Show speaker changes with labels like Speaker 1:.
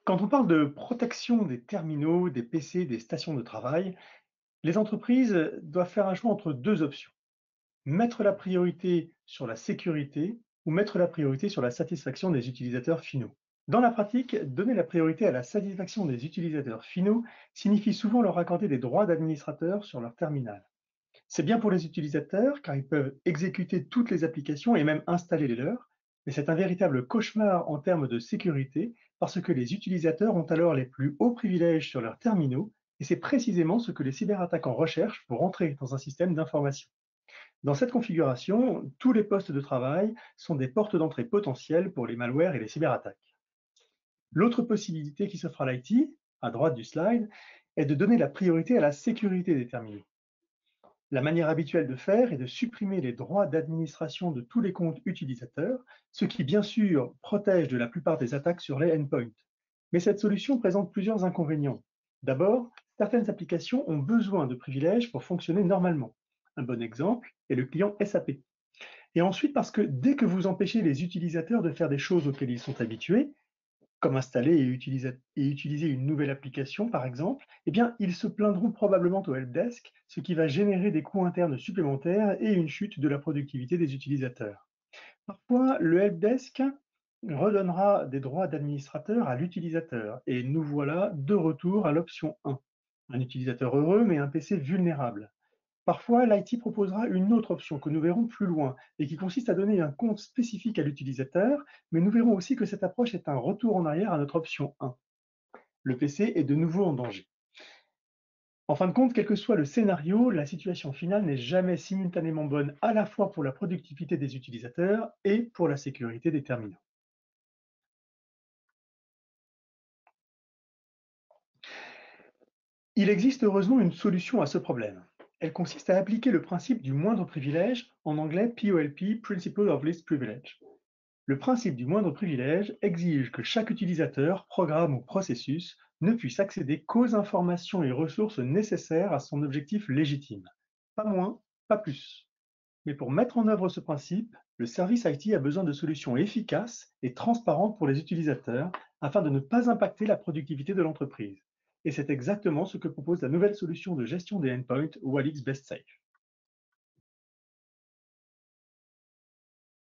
Speaker 1: Quand on parle de protection des terminaux, des PC, des stations de travail, les entreprises doivent faire un choix entre deux options. Mettre la priorité sur la sécurité ou mettre la priorité sur la satisfaction des utilisateurs finaux. Dans la pratique, donner la priorité à la satisfaction des utilisateurs finaux signifie souvent leur accorder des droits d'administrateur sur leur terminal. C'est bien pour les utilisateurs car ils peuvent exécuter toutes les applications et même installer les leurs, mais c'est un véritable cauchemar en termes de sécurité parce que les utilisateurs ont alors les plus hauts privilèges sur leurs terminaux et c'est précisément ce que les cyberattaquants recherchent pour entrer dans un système d'information. Dans cette configuration, tous les postes de travail sont des portes d'entrée potentielles pour les malwares et les cyberattaques. L'autre possibilité qui s'offre à l'IT, à droite du slide, est de donner la priorité à la sécurité des terminaux. La manière habituelle de faire est de supprimer les droits d'administration de tous les comptes utilisateurs, ce qui bien sûr protège de la plupart des attaques sur les endpoints. Mais cette solution présente plusieurs inconvénients. D'abord, certaines applications ont besoin de privilèges pour fonctionner normalement. Un bon exemple est le client SAP. Et ensuite parce que dès que vous empêchez les utilisateurs de faire des choses auxquelles ils sont habitués, comme installer et utiliser une nouvelle application, par exemple, eh bien, ils se plaindront probablement au helpdesk, ce qui va générer des coûts internes supplémentaires et une chute de la productivité des utilisateurs. Parfois, le helpdesk redonnera des droits d'administrateur à l'utilisateur, et nous voilà de retour à l'option 1. Un utilisateur heureux, mais un PC vulnérable. Parfois, l'IT proposera une autre option que nous verrons plus loin et qui consiste à donner un compte spécifique à l'utilisateur, mais nous verrons aussi que cette approche est un retour en arrière à notre option 1. Le PC est de nouveau en danger. En fin de compte, quel que soit le scénario, la situation finale n'est jamais simultanément bonne à la fois pour la productivité des utilisateurs et pour la sécurité des terminaux. Il existe heureusement une solution à ce problème. Elle consiste à appliquer le principe du moindre privilège, en anglais POLP, Principle of Least Privilege. Le principe du moindre privilège exige que chaque utilisateur, programme ou processus ne puisse accéder qu'aux informations et ressources nécessaires à son objectif légitime. Pas moins, pas plus. Mais pour mettre en œuvre ce principe, le service IT a besoin de solutions efficaces et transparentes pour les utilisateurs afin de ne pas impacter la productivité de l'entreprise. Et c'est exactement ce que propose la nouvelle solution de gestion des endpoints Walix Best Safe.